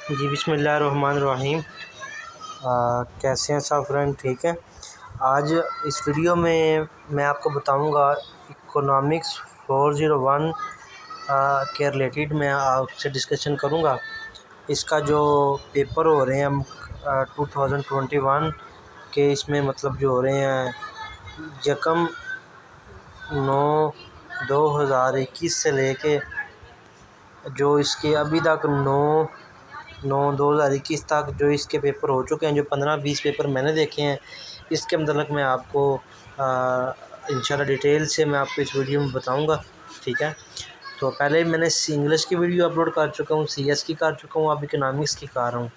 जी बिस्मिल्लाहिर्रहमानिर्रहीम। कैसे हैं सब फ्रेंड? ठीक है। आज इस वीडियो में मैं आपको बताऊंगा इकोनॉमिक्स 401 के रिलेटेड मैं आपसे डिस्कशन करूंगा। इसका जो पेपर हो रहे हैं 2021 के, इसमें मतलब जो हो रहे हैं यकम 9/2021 से लेके जो इसके अभी तक 9/2021 तक जो इसके पेपर हो चुके हैं, जो 15-20 पेपर मैंने देखे हैं, इसके मतलब मैं आपको इंशाल्लाह डिटेल से मैं आपको इस वीडियो में बताऊंगा। ठीक है। तो पहले मैंने इंग्लिश की वीडियो अपलोड कर चुका हूँ, सीएस की कर चुका हूँ, अब इकोनॉमिक्स की कर रहा हूँ।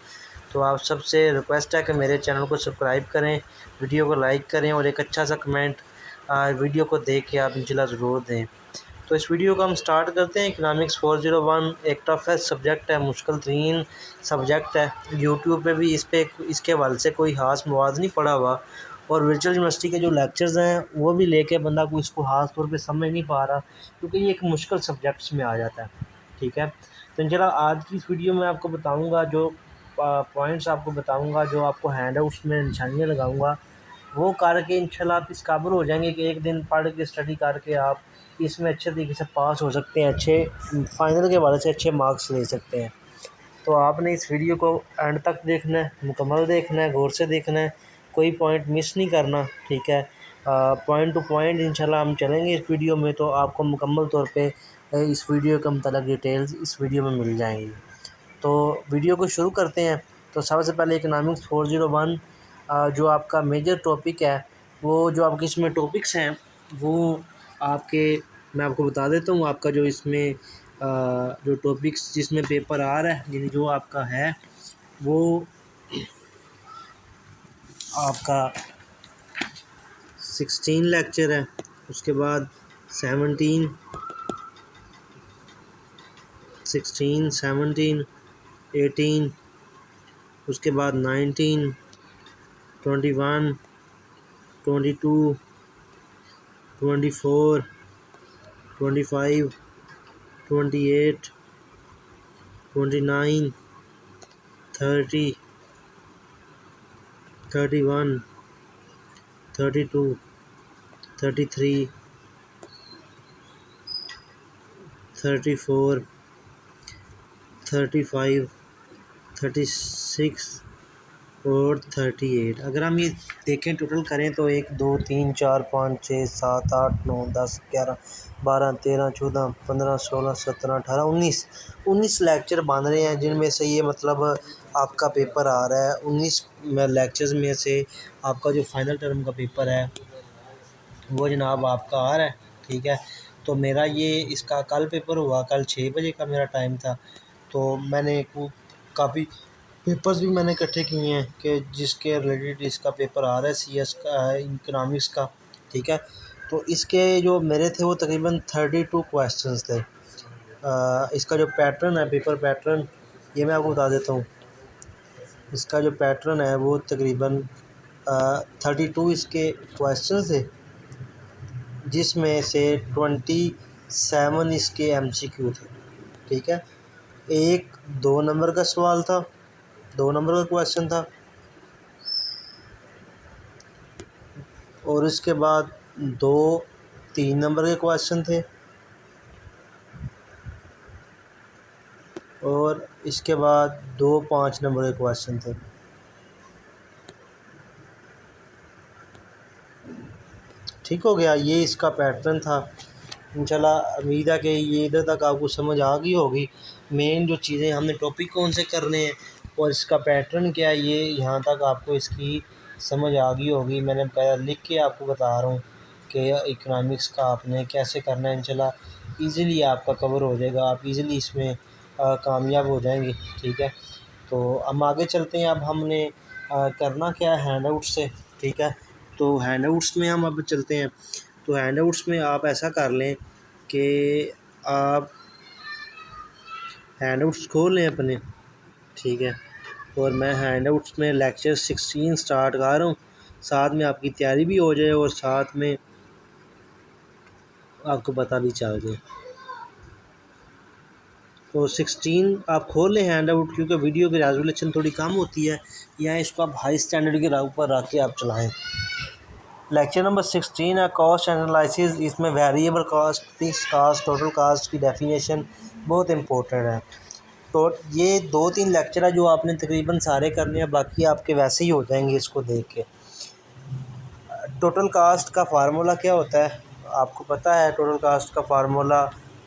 तो आप सबसे रिक्वेस्ट है कि मेरे चैनल को सब्सक्राइब करें, वीडियो को लाइक करें और एक अच्छा सा कमेंट वीडियो को देख के आप इंशाल्लाह ज़रूर दें। तो इस वीडियो को हम स्टार्ट करते हैं। इकोनॉमिक्स 401 एक टफेस्ट सब्जेक्ट है, मुश्किल तरीन सब्जेक्ट है। यूट्यूब पे भी इसके हवाले से कोई ख़ास मवाद नहीं पड़ा हुआ, और वर्चुअल यूनिवर्सिटी के जो लेक्चर्स हैं वो भी लेके बंदा को इसको ख़ास तौर पे समझ नहीं पा रहा, क्योंकि ये एक मुश्किल सब्जेक्ट्स में आ जाता है। ठीक है। तो इंशाल्लाह आज की इस वीडियो में आपको बताऊँगा, जो पॉइंट्स आपको बताऊँगा, जो आपको हैंड आउट्स में निशानियाँ लगाऊँगा, वो करके इंशाल्लाह आप इस काबिल हो जाएंगे कि एक दिन पढ़ के स्टडी करके आप इसमें अच्छे तरीके से पास हो सकते हैं, अच्छे फाइनल के वाले से अच्छे मार्क्स ले सकते हैं। तो आपने इस वीडियो को एंड तक देखना है, मुकम्मल देखना है, गौर से देखना है, कोई पॉइंट मिस नहीं करना। ठीक है। पॉइंट टू पॉइंट इंशाल्लाह हम चलेंगे इस वीडियो में, तो आपको मुकम्मल तौर पे इस वीडियो के मतलब डिटेल्स इस वीडियो में मिल जाएंगी। तो वीडियो को शुरू करते हैं। तो सबसे पहले इकोनॉमिक्स 401 जो आपका मेजर टॉपिक है, वो जो आपके इसमें टॉपिक्स हैं वो आपके मैं आपको बता देता हूँ। आपका जो इसमें जो टॉपिक्स जिसमें पेपर आ रहा है, यानी जो आपका है वो आपका 16 लेक्चर है, उसके बाद 17 18, उसके बाद 19, 21, 22, 24, 25, 28, 29, 30, 31, 32, 33, 34, 35, 36 और 38। अगर हम ये देखें टोटल करें तो 1 2 3 4 5 6 7 8 9 10 11 12 13 14 15 16 17 18 19 लेक्चर बन रहे हैं, जिनमें से ये मतलब आपका पेपर आ रहा है 19 लेक्चर्स में से आपका जो फाइनल टर्म का पेपर है वो जनाब आपका आ रहा है। ठीक है। तो मेरा ये इसका कल पेपर हुआ, कल 6 बजे का मेरा टाइम था। तो मैंने काफ़ी पेपर्स भी मैंने इकट्ठे किए हैं कि जिसके रिलेटेड इसका पेपर आ रहा है, सीएस का, इकोनॉमिक्स का। ठीक है। तो इसके जो मेरे थे वो तकरीबन 32 क्वेश्चंस थे। इसका जो पैटर्न है, पेपर पैटर्न, ये मैं आपको बता देता हूँ। इसका जो पैटर्न है वो तकरीबन 32 इसके क्वेश्चन थे, जिसमें से 27 इसके एमसीक्यू थे। ठीक है। एक 2 नंबर का सवाल था, 2 नंबर का क्वेश्चन था, और इसके बाद 2 3 नंबर के क्वेश्चन थे, और इसके बाद 2 5 नंबर के क्वेश्चन थे। ठीक हो गया। ये इसका पैटर्न था। इंशाल्लाह उम्मीद है कि ये इधर तक आपको समझ आ गई होगी। मेन जो चीज़ें हमने टॉपिक कौन से करने हैं और इसका पैटर्न क्या है, ये यहाँ तक आपको इसकी समझ आ गई होगी। मैंने लिख के आपको बता रहा हूँ कि इकोनॉमिक्स का आपने कैसे करना है। इंशाल्लाह ईज़िली आपका कवर हो जाएगा, आप ईज़िली इसमें कामयाब हो जाएंगे। ठीक है। तो हम आगे चलते हैं। अब हमने करना क्या है हैंड आउट से। ठीक है। तो हैंड आउट्स में हम अब चलते हैं। तो हैंड आउट्स में आप ऐसा कर लें कि आप हैंड आउट्स खोल लें अपने। ठीक है। और मैं हैंड आउट्स में लेक्चर 16 स्टार्ट कर रहा हूँ, साथ में आपकी तैयारी भी हो जाए और साथ में आपको पता भी चल जाए। तो 16 आप खोल लें हैंड आउट, क्योंकि वीडियो की रेजोल्यूशन थोड़ी कम होती है, या इसको आप हाई स्टैंडर्ड के ऊपर रख के आप चलाएं। लेक्चर नंबर 16 है कॉस्ट एनालिसिस। इसमें variable cost, fix cost, total cost की डेफिनेशन बहुत इंपॉर्टेंट है। तो ये 2-3 लेक्चर है जो आपने तकरीबन सारे करने हैं, बाकी आपके वैसे ही हो जाएंगे इसको देख के। टोटल कास्ट का फार्मूला क्या होता है आपको पता है? टोटल कास्ट का फार्मूला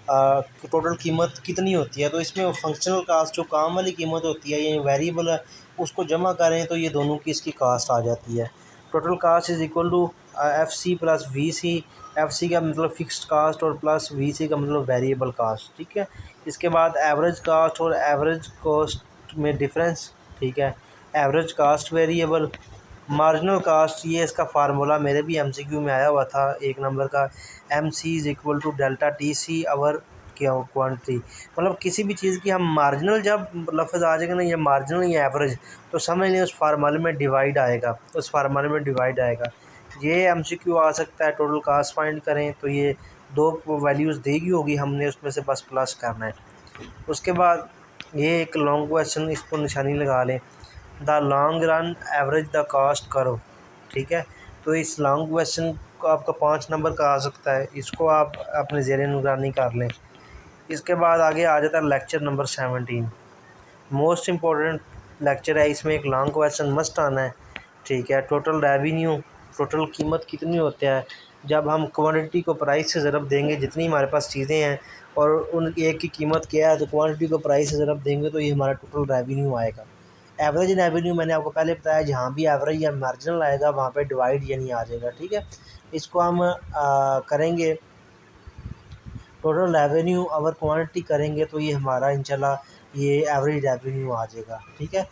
टोटल कीमत कितनी होती है, तो इसमें फंक्शनल कास्ट जो काम वाली कीमत होती है, ये वेरिएबल है, उसको जमा करें तो ये दोनों की इसकी कास्ट आ जाती है। Total cost is equal to F C plus V C. F C का मतलब फिक्स्ड कास्ट और प्लस वी सी का मतलब वेरिएबल कास्ट, ठीक है। इसके बाद एवरेज कास्ट और एवरेज कॉस्ट में डिफरेंस, ठीक है। Average cost variable, marginal cost, ये इसका फार्मूला मेरे भी एमसीक्यू में आया हुआ था 1 नंबर का। M C is equal to delta T C over क्या क्वांटिटी, मतलब किसी भी चीज़ की हम मार्जिनल जब लफ्ज़ आ जाएगा ना, ये मार्जिनल या एवरेज, तो समझ लें उस फार्मूले में डिवाइड आएगा, उस फार्मूले में डिवाइड आएगा। ये एमसीक्यू आ सकता है। टोटल कास्ट फाइंड करें तो ये 2 वैल्यूज़ देगी होगी, हमने उसमें से बस प्लस करना है। उसके बाद ये एक लॉन्ग क्वेश्चन, इसको निशानी लगा लें, the long run average the cost करो, ठीक है। तो इस लॉन्ग क्वेश्चन को आपका 5 नंबर का आ सकता है, इसको आप अपने ज़ेरे निगरानी कर लें। इसके बाद आगे आ जाता है lecture number 17, most important lecture है। इसमें एक लॉन्ग क्वेश्चन मस्ट आना है, ठीक है। टोटल रेवेन्यू, टोटल कीमत कितनी होती है जब हम क्वांटिटी को प्राइस से ज़रब देंगे, जितनी हमारे पास चीज़ें हैं और उन एक की कीमत क्या है, तो क्वांटिटी को प्राइस से ज़रब देंगे तो ये हमारा टोटल रेवेन्यू आएगा। एवरेज रेवेन्यू मैंने आपको पहले बताया, जहाँ भी एवरेज या मार्जिनल आएगा वहाँ पे डिवाइड यानी आ जाएगा, ठीक है। इसको हम करेंगे टोटल रेवेन्यू अवर क्वांटिटी करेंगे तो ये हमारा इंशाल्लाह ये एवरेज रेवेन्यू आ जाएगा, ठीक है।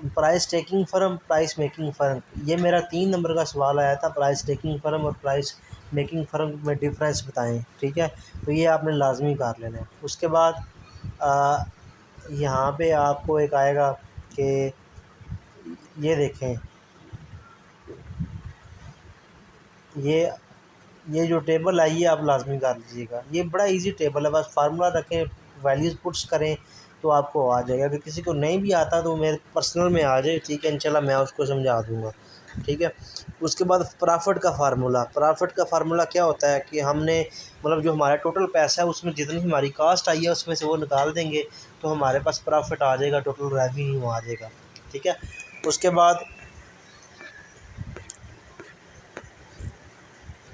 Price taking firm, price making firm, ये मेरा 3 नंबर का सवाल आया था। प्राइस टेकिंग फ़र्म और प्राइस मेकिंग फ़र्म में डिफरेंस बताएं, ठीक है। तो ये आपने लाजमी कर लेना है। उसके बाद यहाँ पे आपको एक आएगा कि ये देखें, ये जो टेबल है ये आप लाजमी कर लीजिएगा। ये बड़ा इजी टेबल है, बस फार्मूला रखें, वैल्यूज़ पुट्स करें तो आपको आ जाएगा। अगर किसी को नहीं भी आता तो मेरे पर्सनल में आ जाए, ठीक है, इंशाल्लाह मैं उसको समझा दूँगा, ठीक है। उसके बाद प्रॉफिट का फार्मूला, प्रॉफिट का फार्मूला क्या होता है कि हमने मतलब जो हमारा टोटल पैसा है उसमें जितनी हमारी कास्ट आई है उसमें से वो निकाल देंगे तो हमारे पास प्रॉफिट आ जाएगा, टोटल रेवेन्यू आ जाएगा, ठीक है। उसके बाद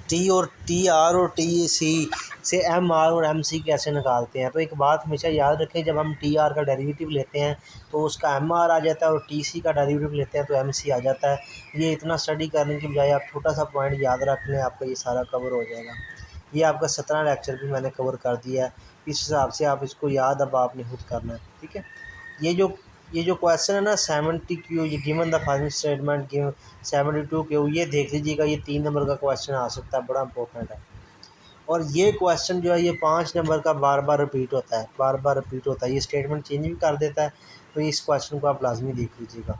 टी और टी आर और टी सी से एम आर और एम सी कैसे निकालते हैं। तो एक बात हमेशा याद रखें, जब हम टी आर का डेरिवेटिव लेते हैं तो उसका एम आर आ जाता है और टी सी का डेरिवेटिव लेते हैं तो एम सी आ जाता है। ये इतना स्टडी करने की बजाय आप छोटा सा पॉइंट याद रख लें, आपका ये सारा कवर हो जाएगा। ये आपका 17 लेक्चर भी मैंने कवर कर दिया है, इस हिसाब से आप इसको याद अब आपने खुद करना है, ठीक है। ये जो ये जो क्वेश्चन है ना 70 क्यू, ये given the following statement give 72 Q, ये देख लीजिएगा, ये 3 नंबर का क्वेश्चन आ सकता है, बड़ा इंपॉर्टेंट है। और ये क्वेश्चन जो है ये 5 नंबर का बार बार रिपीट होता है, बार बार रिपीट होता है, ये स्टेटमेंट चेंज भी कर देता है। तो इस क्वेश्चन को आप लाजमी देख लीजिएगा।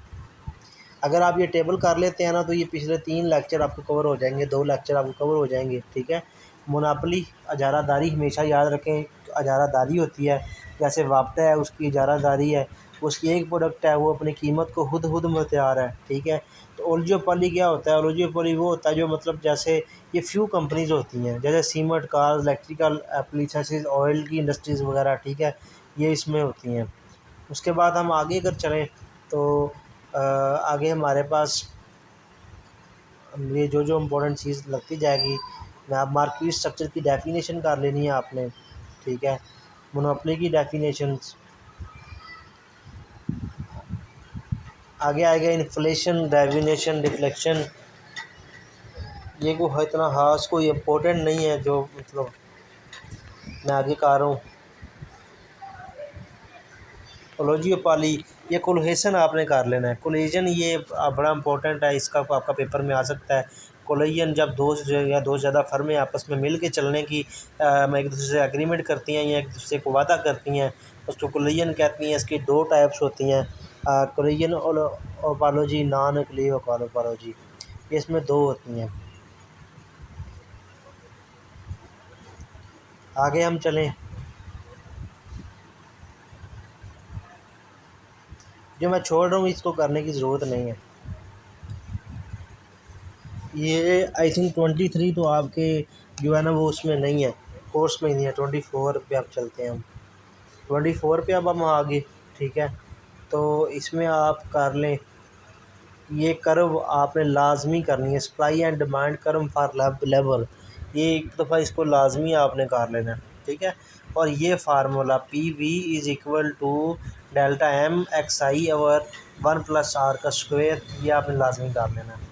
अगर आप ये टेबल कर लेते हैं ना तो ये पिछले 3 लेक्चर आपको कवर हो जाएंगे, 2 लेक्चर आपको कवर हो जाएंगे, ठीक है। मुनापली, इजारादारी, हमेशा याद रखें, इजारादारी होती है, जैसे वापटा है उसकी इजारादारी है, उसकी एक प्रोडक्ट है वो अपनी कीमत को खुद खुद मुख्तियार है, ठीक है। तो ओलिगोपोली क्या होता है? ओलिगोपोली वो होता है जो मतलब जैसे ये फ्यू कंपनीज होती हैं, जैसे सीमेंट, कार्स, इलेक्ट्रिकल एप्लीकेंसेस, ऑयल की इंडस्ट्रीज़ वगैरह, ठीक है, ये इसमें होती हैं। उसके बाद हम आगे अगर चलें तो आगे हमारे पास ये जो जो इम्पोर्टेंट चीज़ लगती जाएगी, मैं आप मार्केट स्ट्रक्चर की डेफिनेशन कर लेनी है आपने, ठीक है। मोनोपोली की डेफिनेशंस, आगे आएगा इन्फ्लेशन, डेविनेशन, डिफ्लेक्शन, ये को इतना खास कोई इम्पोर्टेंट नहीं है जो मतलब मैं आगे कर रहा हूँ। ओलिगोपोली, ये कोलिशन आपने कर लेना है। कोलिजन ये बड़ा इंपॉर्टेंट है, इसका आपका पेपर में आ सकता है। कोलिजन जब दो या दो से ज़्यादा फर्में आपस में मिल के चलने की एक दूसरे से एग्रीमेंट करती हैं या एक दूसरे को वादा करती हैं, उसको कोलिजन कहती हैं। इसकी 2 टाइप्स होती हैं, कोलिजन ओपालॉजी, नॉन क्लीव ओपालॉजी, इसमें 2 होती हैं। आगे हम चलें जो मैं छोड़ रहा हूँ इसको करने की ज़रूरत नहीं है। ये आई थिंक 23 तो आपके जो है ना वो उसमें नहीं है, कोर्स में ही नहीं है। 24 पे अब चलते हैं हम। 24 पे अब हम आगे, ठीक है। तो इसमें आप कर लें, ये कर्व आपने लाजमी करनी है, supply and demand curve for labour. ये एक दफ़ा इसको लाजमी आपने कर लेना है, ठीक है। और ये formula P V is equal to delta M X I over 1+r का स्क्वायर, ये आपने लाजमी कर लेना है।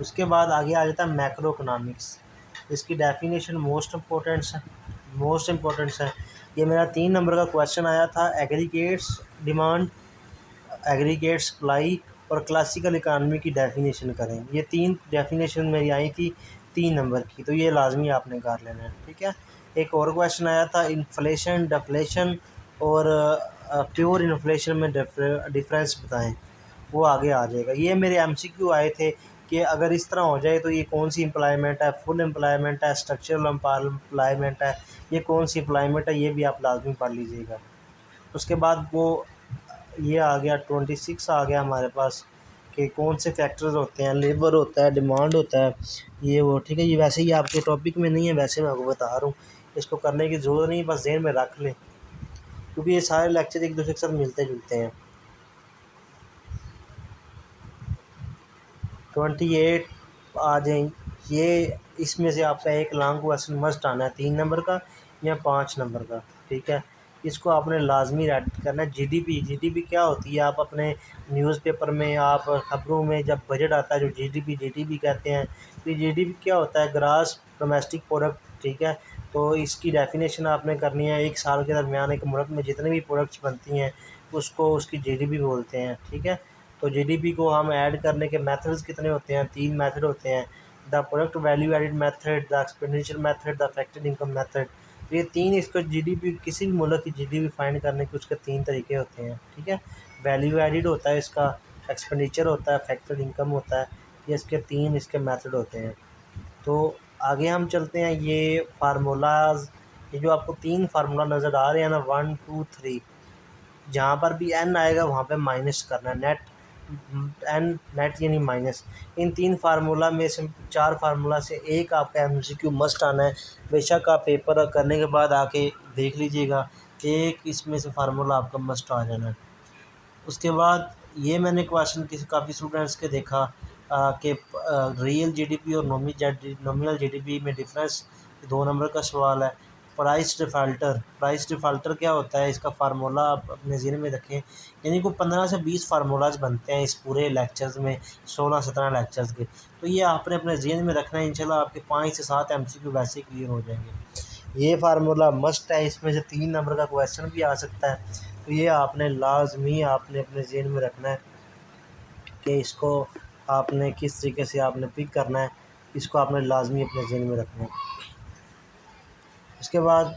उसके बाद आगे आ जाता है मैक्रो इकोनॉमिक्स। इसकी डेफिनेशन मोस्ट इम्पोर्टेंट्स है। ये मेरा 3 नंबर का क्वेश्चन आया था, एग्रीगेट्स डिमांड, एग्रीगेट सप्लाई और क्लासिकल इकानमी की डेफिनेशन करें। ये 3 डेफिनेशन मेरी आई थी 3 नंबर की, तो ये लाजमी आपने कर लेना है, ठीक है। एक और क्वेश्चन आया था, इन्फ्लेशन डिफ्लेशन और प्योर इन्फ्लेशन में डिफरेंस बताएं, वो आगे आ जाएगा। ये मेरे एमसीक्यू आए थे कि अगर इस तरह हो जाए तो ये कौन सी एम्प्लॉयमेंट है, फुल एम्प्लॉयमेंट है, स्ट्रक्चरल एम्प्लॉयमेंट है, ये कौन सी एम्प्लॉयमेंट है, ये भी आप लाजमी पढ़ लीजिएगा। उसके बाद वो ये आ गया 26 आ गया हमारे पास कि कौन से फैक्टर्स होते हैं, लेबर होता है, डिमांड होता है, ये वो, ठीक है। ये वैसे ही आपके टॉपिक में नहीं है, वैसे मैं आपको बता रहा हूँ, इसको करने की ज़रूरत नहीं, बस ज़हन में रख लें, क्योंकि ये सारे लेक्चर एक दूसरे के साथ मिलते जुलते हैं। 28 आ जाए, ये इसमें से आपका एक लॉन्ग क्वेश्चन मस्ट आना है 3 नंबर का या 5 नंबर का, ठीक है। इसको आपने लाजमी रेड करना है। जीडीपी, जीडीपी क्या होती है, आप अपने न्यूज़पेपर में, आप खबरों में जब बजट आता है जो जीडीपी कहते हैं, तो जीडीपी क्या होता है, ग्रास डोमेस्टिक प्रोडक्ट, ठीक है। तो इसकी डेफिनेशन आपने करनी है। एक साल के दरमियान एक मुल्क में जितने भी प्रोडक्ट्स बनती हैं उसको उसकी जीडीपी बोलते हैं, ठीक है। तो जीडीपी को हम ऐड करने के मेथड्स कितने होते हैं, 3 मेथड होते हैं, the product value added method, the expenditure method, the factored income method. तो ये 3 इसको जीडीपी, किसी भी मुल्क की जीडीपी फाइंड करने के उसके 3 तरीके होते हैं, ठीक है। वैल्यू एडिड होता है इसका, एक्सपेंडिचर होता है, फैक्टर्ड इनकम होता है, ये इसके 3 इसके मेथड होते हैं। तो आगे हम चलते हैं, ये फार्मूलाज, ये जो आपको 3 फार्मूला नज़र आ रहे हैं ना, 1 2 3, जहाँ पर भी एन आएगा वहाँ पे माइनस करना है, नेट एन नेट यानी माइनस। इन 3 फार्मूला में से 4 फार्मूला से एक आपका एमसीक्यू मस्ट आना है। बेशक आप पेपर करने के बाद आके देख लीजिएगा, एक इसमें से फार्मूला आपका मस्ट आ जाना है। उसके बाद ये मैंने क्वेश्चन किसी काफ़ी स्टूडेंट्स के देखा कि रियल जीडीपी और नॉमिनल जीडीपी में डिफरेंस, 2 नंबर का सवाल है। प्राइस डिफ़ाल्टर क्या होता है, इसका फार्मूला आप अपने ज़हन में रखें। यानी को 15 से 20 फार्मूलाज बनते हैं इस पूरे लेक्चर्स में, 16-17 लेक्चर्स के। तो ये आपने अपने ज़हन में रखना है, इंशाल्लाह आपके 5 से 7 एमसीक्यू वैसे ही क्लियर हो जाएंगे। ये फार्मूला मस्ट है, इसमें से 3 नंबर का क्वेश्चन भी आ सकता है। तो ये आपने लाजमी आपने अपने ज़हन में रखना है कि इसको आपने किस तरीके से आपने पिक करना है, इसको आपने लाजमी अपने ज़हन में रखना है। उसके बाद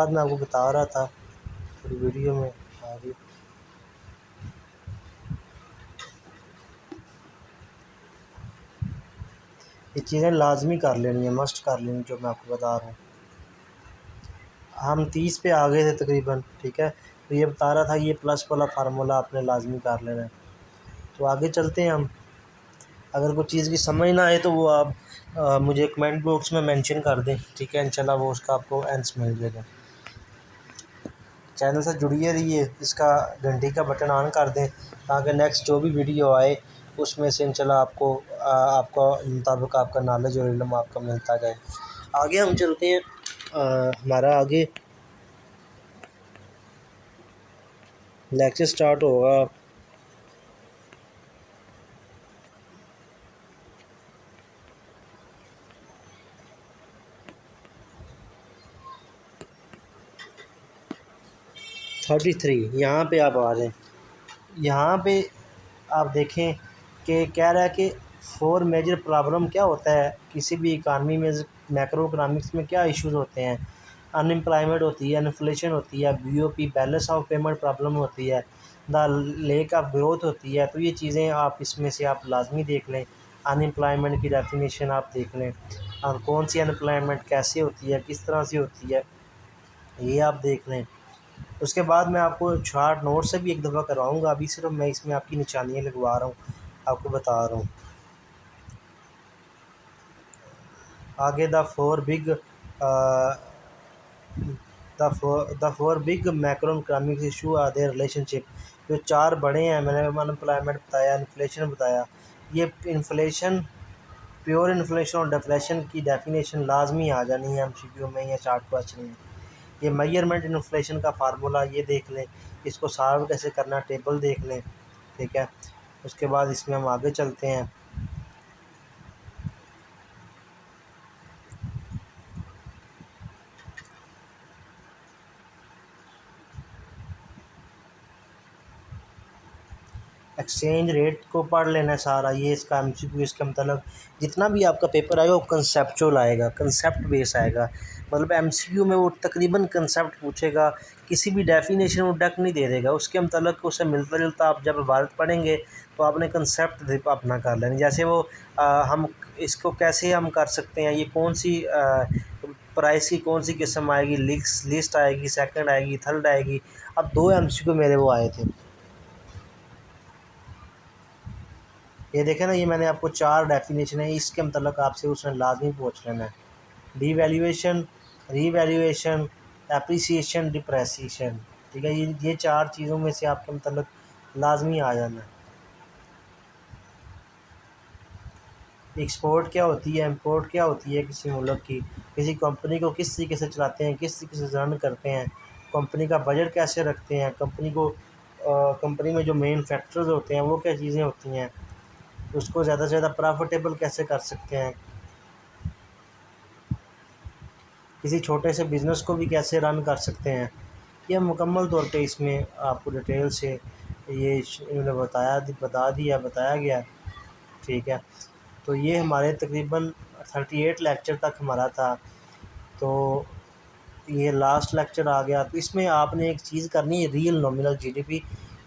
मैं आपको बता रहा था थोड़ी वीडियो में आ रही, ये चीज़ें लाजमी कर लेनी है, मस्ट कर लेनी, जो मैं आपको बता रहा हूँ। हम 30 पे आ गए थे तकरीबन, ठीक है। तो ये बता रहा था ये प्लस वाला फार्मूला आपने लाजमी कर लेना है। तो आगे चलते हैं हम। अगर कोई चीज़ की समझ ना आए तो वो आप मुझे कमेंट बॉक्स में मेंशन कर दें, ठीक है। इंशाल्लाह वो उसका आपको आंसर मिल जाएगा। चैनल से जुड़िए रहिए, इसका घंटी का बटन ऑन कर दें ताकि नेक्स्ट जो भी वीडियो आए उसमें से इंशाल्लाह आपको आपका मुताबिक आपका नॉलेज और इल्म आपका मिलता जाए। आगे हम चलते हैं, हमारा आगे लेक्चर स्टार्ट होगा। थर्टी थ्री, यहाँ पे आप आ जाएँ। यहाँ पे आप देखें कि कह रहा है कि 4 मेजर प्रॉब्लम क्या होता है किसी भी इकानमी में, मैक्रो इकनॉमिक्स में क्या इश्यूज़ होते हैं। अनएम्प्लॉयमेंट होती है, इन्फ्लेशन होती है, BOP balance of payment problem होती है, द लेक ऑफ ग्रोथ होती है। तो ये चीज़ें आप इसमें से आप लाजमी देख लें। अनएम्प्लॉयमेंट की डेफिनेशन आप देख लें, और कौन सी अनएम्प्लॉयमेंट कैसे होती है, किस तरह से होती है, ये आप देख लें। उसके बाद मैं आपको चार्ट नोट से भी एक दफ़ा करवाऊँगा, अभी सिर्फ मैं इसमें आपकी निशानियाँ लगवा रहा हूँ, आपको बता रहा हूँ। आगे the four big macroeconomic issue are their relationship. जो 4 बड़े हैं, मैंने अनएम्प्लॉयमेंट बताया, इन्फ्लेशन बताया। ये इन्फ्लेशन, प्योर इन्फ्लेशन और डिफ्लेशन की डेफिनेशन लाजमी आ जानी है एमसीक्यू में या चार्ट क्वेश्चन में। ये मेजरमेंट इन्फ्लेशन का फार्मूला ये देख लें, इसको सॉल्व कैसे करना टेबल देख लें, ठीक है। उसके बाद इसमें हम आगे चलते हैं। एक्सचेंज रेट को पढ़ लेना है सारा, ये इसका एमसीक्यू, इसका मतलब जितना भी आपका पेपर आएगा वो कंसेप्चुअल आएगा, कंसेप्ट बेस आएगा। मतलब एमसीक्यू में वो तकरीबन कंसेप्ट पूछेगा, किसी भी डेफिनेशन वो डक नहीं दे देगा, उसके मतलब उससे मिलता जुलता आप जब इबारत पढ़ेंगे तो आपने कंसेप्ट अपना कर लेना। जैसे वो हम इसको कैसे हम कर सकते हैं, ये कौन सी प्राइस की कौन सी किस्म आएगी, लिस्ट आएगी, सेकंड आएगी, थर्ड आएगी। अब 2 एमसीक्यू मेरे वो आए थे, ये देखें ना, ये मैंने आपको 4 डेफिनेशन है, इसके मतलब आपसे उसने लाजमी पूछ लेना है। डीवैल्यूएशन, रीवैल्यूएशन, एप्रिसिएशन, डिप्रेसिएशन, ठीक है। ये 4 चीज़ों में से आपके मतलब लाजमी आ जाना है। एक्सपोर्ट क्या होती है, इंपोर्ट क्या होती है किसी मुल्क की, किसी कंपनी को किस तरीके से चलाते हैं, किस तरीके से रन करते हैं, कंपनी का बजट कैसे रखते हैं, कंपनी को कंपनी में जो मेन फैक्टर्स होते हैं वो क्या चीज़ें होती हैं, उसको ज़्यादा से ज़्यादा प्रॉफिटेबल कैसे कर सकते हैं, किसी छोटे से बिज़नेस को भी कैसे रन कर सकते हैं। ये मुकम्मल तौर पे इसमें आपको डिटेल से ये इन्होंने बताया गया, ठीक है। तो ये हमारे तकरीबन 38 लेक्चर तक हमारा था, तो ये लास्ट लेक्चर आ गया। तो इसमें आपने एक चीज़ करनी है, रियल नॉमिनल जीडीपी,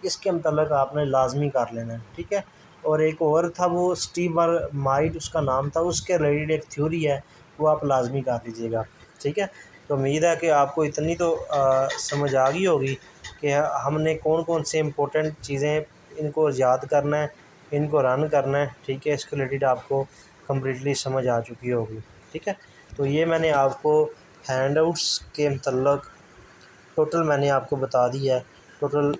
इसके मतलब आपने लाजमी कर लेना है, ठीक है। और एक और था वो स्टीवर माइड उसका नाम था, उसके रिलेटेड एक थ्योरी है, वो आप लाजमी कर लीजिएगा, ठीक है। तो उम्मीद है कि आपको इतनी तो समझ आ गई होगी कि हमने कौन कौन से इम्पोर्टेंट चीज़ें इनको याद करना है, इनको रन करना है, ठीक है। इसके रिलेटेड आपको कम्प्लीटली समझ आ चुकी होगी, ठीक है। तो ये मैंने आपको हैंडआउट्स के मतलब टोटल मैंने आपको बता दिया है, टोटल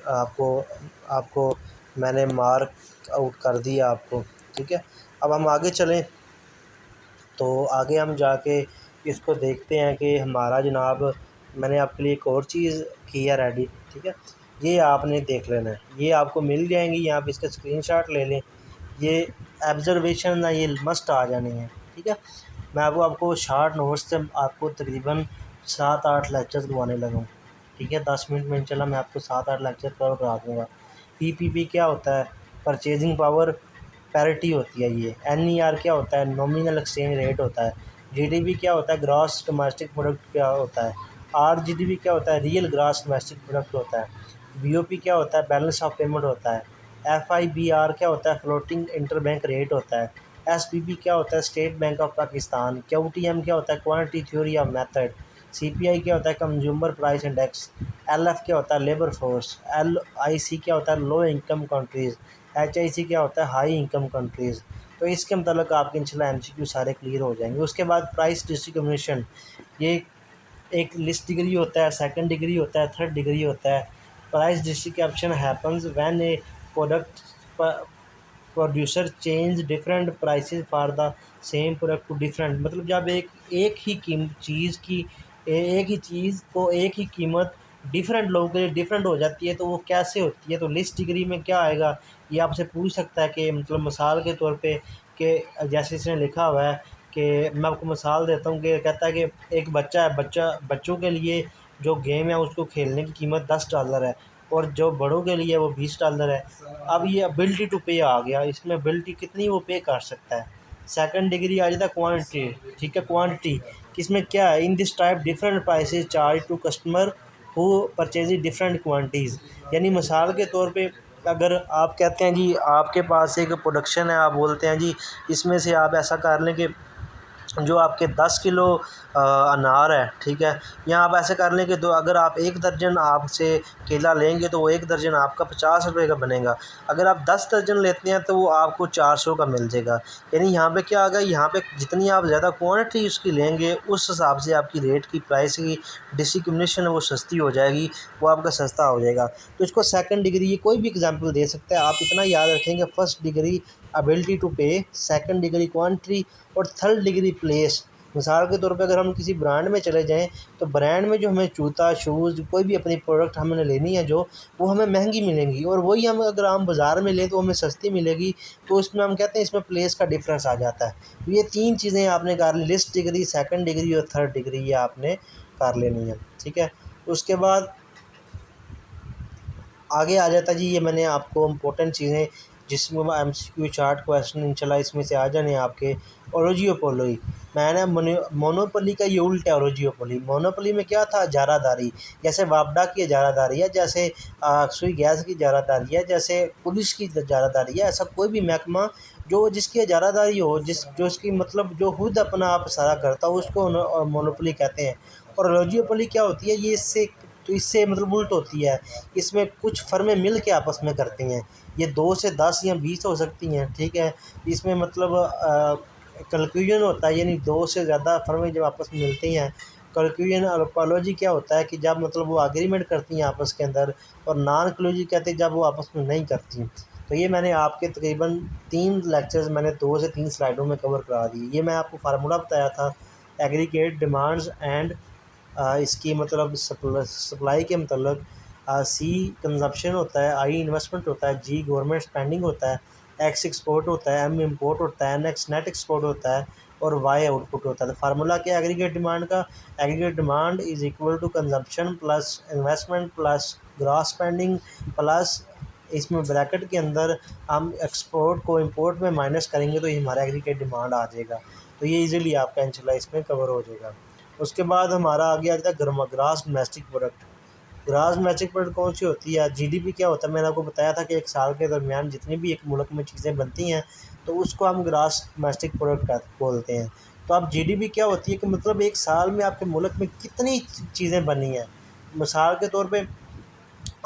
आपको आपको मैंने मार्क आउट कर दिया आपको, ठीक है। अब हम आगे चलें, तो आगे हम जाके इसको देखते हैं कि हमारा जनाब, मैंने आपके लिए एक और चीज़ की है रेडी, ठीक है। ये आपने देख लेना है, ये आपको मिल जाएंगी, यहाँ पे इसका स्क्रीनशॉट ले लें। ये ऑब्जर्वेशन ना, ये मस्ट आ जाने हैं, ठीक है। मैं आपको शार्ट नोट्स से आपको तकरीबन 7-8 लेक्चर्स करवाने लगा हूँ, ठीक है। 10 मिनट में इंशाल्लाह मैं आपको 7-8 लेक्चर कवर करा दूँगा। पीपीपी क्या होता है, परचेजिंग पावर पैरिटी होती है। ये एनईआर क्या होता है, नॉमिनल एक्सचेंज रेट होता है। जीडीपी क्या होता है, ग्रॉस डोमेस्टिक प्रोडक्ट क्या होता है। आरजीडीपी क्या होता है, रियल ग्रॉस डोमेस्टिक प्रोडक्ट होता है। बीओपी क्या होता है, बैलेंस ऑफ पेमेंट होता है। एफआईबीआर क्या होता है, फ्लोटिंग इंटरबैंक रेट होता है। एसपीपी क्या होता है, स्टेट बैंक ऑफ पाकिस्तान। क्यूटीएम क्या होता है, quantity theory of method. CPI क्या होता है, कंज्यूमर प्राइस इंडेक्स। एलएफ क्या होता है, लेबर फोर्स। एलआईसी क्या होता है, लो इनकम कंट्रीज़। एचआईसी क्या होता है, हाई इनकम कंट्रीज़। तो इसके मतलब आपके इंशाल्लाह एमसीक्यू सारे क्लियर हो जाएंगे। उसके बाद प्राइस डिस्ट्रीब्यूशन, ये एक लिस्ट डिग्री होता है, सेकंड डिग्री होता है, थर्ड डिग्री होता है। Price distribution happens when a product producer change different prices for the same product to different, मतलब जब एक ही चीज़ की एक ही चीज़ को एक ही कीमत डिफरेंट लोगों के लिए डिफरेंट हो जाती है, तो वो कैसे होती है। तो लिस्ट डिग्री में क्या आएगा, ये आपसे पूछ सकता है कि मतलब मिसाल के तौर पे, कि जैसे इसने लिखा हुआ है कि मैं आपको मिसाल देता हूँ, कि कहता है कि एक बच्चा है, बच्चों के लिए जो गेम है उसको खेलने की कीमत $10 है। और जो बड़ों के लिए वो $20 है। अब ये एबिलिटी टू पे आ गया, इसमें एबिलिटी कितनी वो पे कर सकता है। सेकंड डिग्री आ जाता है क्वांटिटी, ठीक है, क्वांटिटी किसमें क्या है, in this type different prices charge to customer who purchase different quantities. यानी मिसाल के तौर पे अगर आप कहते हैं जी आपके पास एक प्रोडक्शन है, आप बोलते हैं जी इसमें से आप ऐसा कर लें कि जो आपके 10 किलो अनार है, ठीक है, या आप ऐसे कर लें कि तो अगर आप 1 दर्जन आपसे केला लेंगे तो वो 1 दर्जन आपका ₹50 का बनेगा। अगर आप 10 दर्जन लेते हैं तो वो आपको 400 का मिल जाएगा। यानी यहाँ पे क्या आ गया, यहाँ पे जितनी आप ज़्यादा क्वांटिटी उसकी लेंगे उस हिसाब से आपकी रेट की प्राइस की डिस्क्रिमिनेशन है वो सस्ती हो जाएगी, वो आपका सस्ता हो जाएगा। तो इसको सेकंड डिग्री, ये कोई भी एग्जांपल दे सकता है, आप इतना याद रखेंगे। फर्स्ट डिग्री एबिलिटी टू पे, सेकंड डिग्री क्वांटिटी और थर्ड डिग्री प्लेस। मिसाल के तौर पे अगर हम किसी ब्रांड में चले जाएं तो ब्रांड में जो हमें जूता शूज़ कोई भी अपनी प्रोडक्ट हमने लेनी है जो वो हमें महंगी मिलेंगी, और वही हम अगर हम बाज़ार में लें तो हमें सस्ती मिलेगी। तो इसमें हम कहते हैं इसमें प्लेस का डिफरेंस आ जाता है। तो ये 3 चीज़ें आपने कर ली, लिस्ट डिग्री, सेकंड डिग्री और थर्ड डिग्री, ये आपने कर लेनी है, ठीक है। उसके बाद आगे आ जाता जी, ये मैंने आपको इम्पोर्टेंट चीज़ें जिसमें MCQ चार्ट क्वेश्चन इंशाल्लाह इसमें से आ जाने आपके। ओलिगोपोली, मैंने मोनोपोली का ये उल्टा है। ओलिगोपोली, मोनोपोली में क्या था, जारादारी, जैसे वापडा की जारादारी है, जैसे सुई गैस की जारादारी है, जैसे पुलिस की जारादारी है। ऐसा कोई भी महकमा जो जिसकी जारादारी हो, जो इसकी मतलब जो खुद अपना आप सारा करता हो, उसको मोनोपोली कहते हैं। और ओलिगोपोली क्या होती है, ये इससे मतलब उल्ट होती है। इसमें कुछ फर्में मिल के आपस में करती हैं, ये 2 से 10 या 20 हो सकती हैं, ठीक है। इसमें मतलब कंक्लूजन होता है, यानी 2 से ज़्यादा फर्में जब आपस में मिलती हैं। कंक्लूजन और अपोलॉजी क्या होता है कि जब मतलब वो एग्रीमेंट करती हैं आपस के अंदर, और नॉन कंक्लूजिव कहते हैं जब वो आपस में नहीं करती। तो ये मैंने आपके तकरीबन 3 लेक्चर्स मैंने 2 से 3 स्लाइडों में कवर करा दिए। ये मैं आपको फार्मूला बताया था एग्रीगेट डिमांड्स एंड इसकी मतलब सप्लाई के मतलब सी कंजप्शन होता है, आई इन्वेस्टमेंट होता है, जी गवर्नमेंट स्पेंडिंग होता है, एक्स एक्सपोर्ट होता है, एम इंपोर्ट होता है, एक्स नेट एक्सपोर्ट होता है, और वाई आउटपुट होता है। तो फार्मूला क्या है एग्रीगेट डिमांड का, aggregate demand is equal to consumption plus investment plus gross spending plus इसमें ब्रैकेट के अंदर हम एक्सपोर्ट को इंपोर्ट में माइनस करेंगे तो ये हमारा एग्रीगेट डिमांड आ जाएगा। तो ये इजीली आपका इंशाल्लाह इसमें कवर हो जाएगा। उसके बाद हमारा आगे आ जाता है grass domestic product. Grass domestic product कौन सी होती है, जीडीपी क्या होता है, मैंने आपको बताया था कि एक साल के दरमियान जितनी भी एक मुल्क में चीज़ें बनती हैं तो उसको हम ग्रास डोमेस्टिक प्रोडक्ट बोलते हैं। तो अब जीडीपी क्या होती है कि मतलब एक साल में आपके मुल्क में कितनी चीज़ें बनी हैं। मिसाल के तौर पे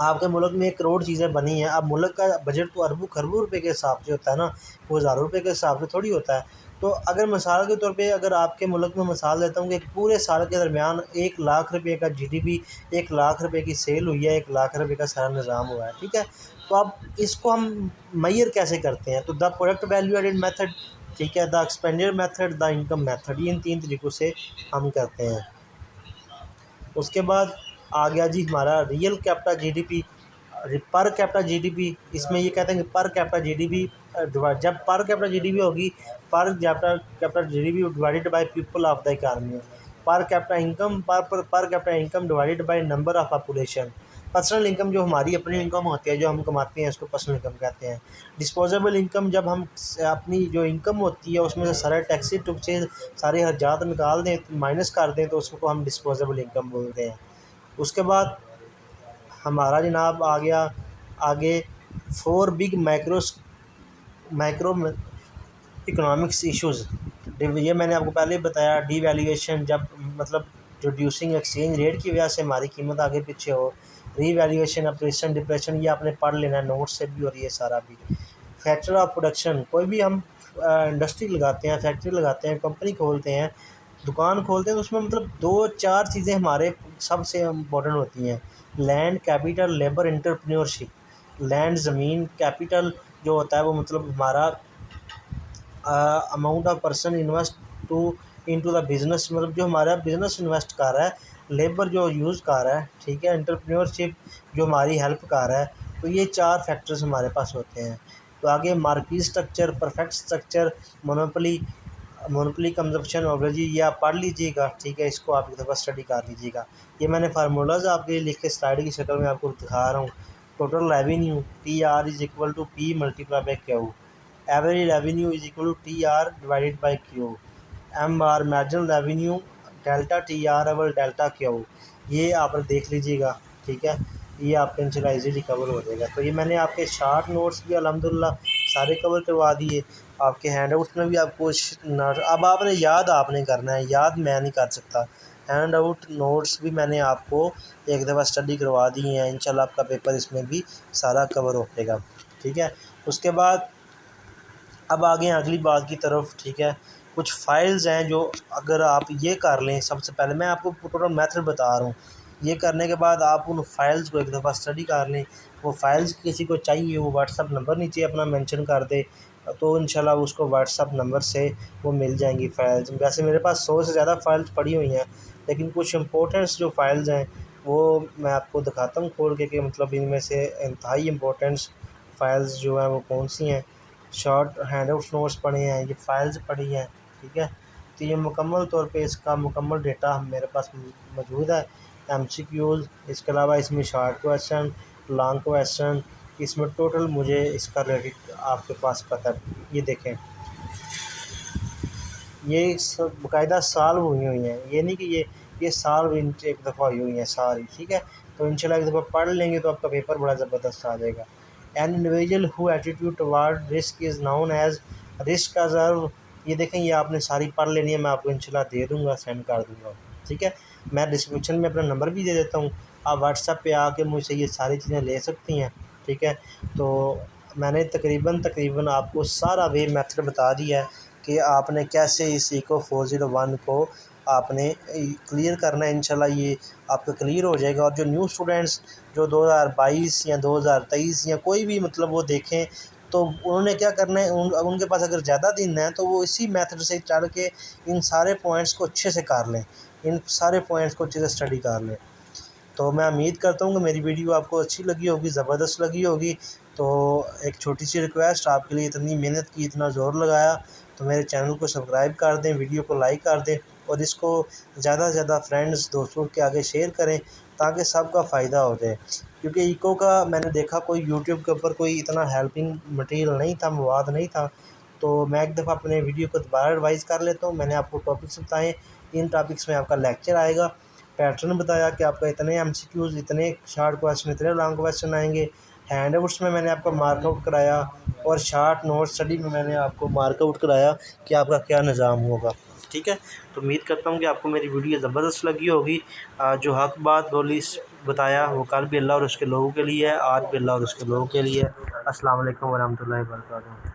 आपके मुल्क में 1 करोड़ चीज़ें बनी हैं। अब मुल्क का बजट तो अरबों खरबों रुपए के हिसाब से होता है ना, वो हज़ारों रुपए के हिसाब से थोड़ी होता है। तो अगर मिसाल के तौर पे अगर आपके मुल्क में मिसाल देता हूँ कि पूरे साल के दरमियान 1 लाख रुपये का जीडीपी, 1 लाख रुपये की सेल हुई है, 1 लाख रुपये का सारा निज़ाम हुआ है, ठीक है। तो अब इसको हम मेजर कैसे करते हैं, तो the product value added method, ठीक है, the expenditure method, the income method, इन 3 तरीक़ों से हम करते हैं। उसके बाद आ गया जी हमारा real capita GDP, per capita GDP. इसमें ये कहते हैं कि पर कैपिटा जीडीपी जब पर कैपिटा जीडीपी होगी, per capita GDP divided by people of the economy, per capita income per capita income divided by number of population. Personal income जो हमारी अपनी इनकम होती है जो हम कमाते हैं उसको पर्सनल इनकम कहते हैं। डिस्पोजेबल इनकम, जब हम अपनी जो इनकम होती है उसमें से सारे टैक्सी टुक्से सारे हर्जात निकाल दें, माइनस कर दें, तो उसको हम डिस्पोजेबल इनकम बोलते हैं। उसके बाद हमारा जनाब आ गया आगे 4 बिग माइक्रो इकोनॉमिक्स इश्यूज़। ये मैंने आपको पहले ही बताया, डीवैल्यूएशन, जब मतलब रिड्यूसिंग एक्सचेंज रेट की वजह से हमारी कीमत आगे पीछे हो, रीवैल्यूएशन, अप्रेशन, डिप्रेशन, ये आपने पढ़ लेना है नोट से भी, और ये सारा भी। फैक्टर ऑफ प्रोडक्शन, कोई भी हम इंडस्ट्री लगाते हैं, फैक्ट्री लगाते हैं, कंपनी खोलते हैं, दुकान खोलते हैं, तो उसमें मतलब 2-4 चीज़ें हमारे सबसे इम्पोर्टेंट होती हैं। Land, capital, labour, entrepreneurship. Land ज़मीन, कैपिटल जो होता है वो मतलब हमारा amount of person invest to into the business, मतलब जो हमारा बिज़नेस इन्वेस्ट कर रहा है, लेबर जो यूज़ कर रहा है, ठीक है, एंटरप्रेन्योरशिप जो हमारी हेल्प कर रहा है। तो ये 4 फैक्टर्स हमारे पास होते हैं। तो आगे market structure, perfect structure, monopoly, monopoly consumption ओवरेज, ये आप पढ़ लीजिएगा, ठीक है, इसको आप एक दफ़ा स्टडी कर लीजिएगा। ये मैंने फार्मूलाज आपके लिए लिख के स्लाइड की शक्ल में आपको दिखा रहा हूँ। Total revenue T R is equal to P multiply by Q, average revenue is equal to T R divided by Q, M R marginal revenue delta T R over delta Q. ये आप देख लीजिएगा, ठीक है, ये आपका इंशाल्लाह easily cover हो जाएगा। तो ये मैंने आपके शार्ट नोट्स भी अल्हम्दुलिल्लाह सारे कवर करवा दिए, आपके हैंडआउट्स में भी आपको अब आपने आपने करना है, याद मैं नहीं कर सकता। हैंड आउट नोट्स भी मैंने आपको एक दफ़ा स्टडी करवा दी हैं, इंशाल्लाह आपका पेपर इसमें भी सारा कवर हो जाएगा, ठीक है। उसके बाद अब आगे अगली बात की तरफ, ठीक है। कुछ फ़ाइल्स हैं जो अगर आप ये कर लें, सबसे पहले मैं आपको टोटल मेथड बता रहा हूँ, ये करने के बाद आप उन फ़ाइल्स को एक दफ़ा स्टडी कर लें। वो फ़ाइल्स किसी को चाहिए वो व्हाट्सअप नंबर नीचे अपना मेंशन कर दे, तो इंशाल्लाह उसको व्हाट्सअप नंबर से वो मिल जाएंगी फ़ाइल्स। वैसे मेरे पास 100 से ज़्यादा फ़ाइल्स पड़ी हुई हैं, लेकिन कुछ इंपॉर्टेंट्स जो फ़ाइल्स हैं वो मैं आपको दिखाता हूँ खोल के कि मतलब इनमें से इंतहाई इम्पोर्टेंट्स फ़ाइल्स जो हैं वो कौन सी हैं। शॉर्ट हैंडआउट्स नोट्स पढ़े हैं, ये फ़ाइल्स पढ़ी हैं, ठीक है। तो ये मुकम्मल तौर पे इसका मुकम्मल डेटा मेरे पास मौजूद है। एमसीक्यूज़, इसके अलावा इसमें शॉर्ट क्वेश्चन, लॉन्ग क्वेश्चन, इसमें टोटल मुझे इसका रेडिट आपके पास पता है। ये देखें, ये सब बाकायदा सॉल्व हुई हुई हैं, ये नहीं कि ये सॉल्व एक दफ़ा हुई हुई हैं सारी, ठीक है। तो इंशाल्लाह एक दफ़ा पढ़ लेंगे तो आपका पेपर बड़ा ज़बरदस्त आ जाएगा। An individual who attitude toward risk is known as risk अज़र्व। ये देखें, ये आपने सारी पढ़ लेनी है, मैं आपको इंशाल्लाह दे दूँगा, सेंड कर दूँगा, ठीक है। मैं डिस्क्रिप्शन में अपना नंबर भी दे देता हूँ, आप व्हाट्सएप पे आके मुझसे ये सारी चीज़ें ले सकती हैं, ठीक है। तो मैंने तकरीबन आपको सारा वे मेथड बता दिया है कि आपने कैसे इस इको 401 को आपने क्लियर करना है। इंशाल्लाह ये आपका क्लियर हो जाएगा। और जो न्यू स्टूडेंट्स जो 2022 या 2023 या कोई भी मतलब वो देखें, तो उन्होंने क्या करना है, उनके पास अगर ज़्यादा दिन है तो वो इसी मेथड से चल के इन सारे पॉइंट्स को अच्छे से कर लें, इन सारे पॉइंट्स को अच्छे से स्टडी कर लें। तो मैं उम्मीद करता हूँ कि मेरी वीडियो आपको अच्छी लगी होगी, ज़बरदस्त लगी होगी। तो एक छोटी सी रिक्वेस्ट आपके लिए, इतनी मेहनत की, इतना ज़ोर लगाया, तो मेरे चैनल को सब्सक्राइब कर दें, वीडियो को लाइक कर दें और इसको ज़्यादा से ज़्यादा फ्रेंड्स दोस्तों के आगे शेयर करें ताकि सबका फ़ायदा हो जाए। क्योंकि इको का मैंने देखा कोई यूट्यूब के ऊपर कोई इतना हेल्पिंग मटेरियल नहीं था, मवाद नहीं था। तो मैं एक दफ़ा अपने वीडियो को दोबारा रिवाइज़ कर लेता हूँ। मैंने आपको टॉपिक्स बताएँ, इन टॉपिक्स में आपका लेक्चर आएगा, पैटर्न बताया कि आपका इतने एमसीक्यूज़, इतने शॉर्ट क्वेश्चन, इतने लॉन्ग क्वेश्चन आएंगे। हैंडआउट्स में मैंने आपको मार्कआउट कराया और शॉर्ट नोट स्टडी में मैंने आपको मार्कआउट कराया कि आपका क्या निज़ाम होगा, ठीक है। तो उम्मीद करता हूँ कि आपको मेरी वीडियो ज़बरदस्त लगी होगी। जो हक़ बात बोली बताया वो कल भी अल्लाह और उसके लोगों के लिए है, आज भी अल्लाह और उसके लोगों के लिए है। अस्सलाम वालेकुम वरहमतुल्लाहि वबरकातुहू।